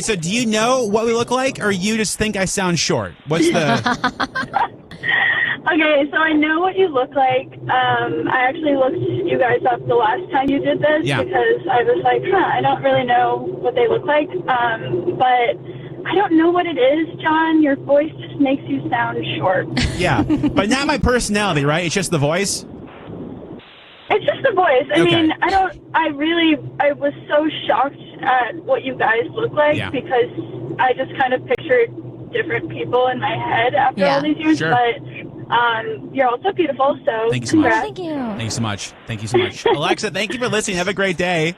So do you know what we look like, or you just think I sound short? What's the... Okay, so I know what you look like. I actually looked you guys up the last time you did this because I was like, I don't really know what they look like. But I don't know what it is, John. Your voice just makes you sound short. Yeah, but not my personality, right? It's just the voice? It's just the voice. I mean, I was so shocked at what you guys look like because I just kind of pictured different people in my head after all these years. Sure. But you're also beautiful, so thank you so much. Thank you. Thank you so much. Thank you so much. Alexa, thank you for listening. Have a great day.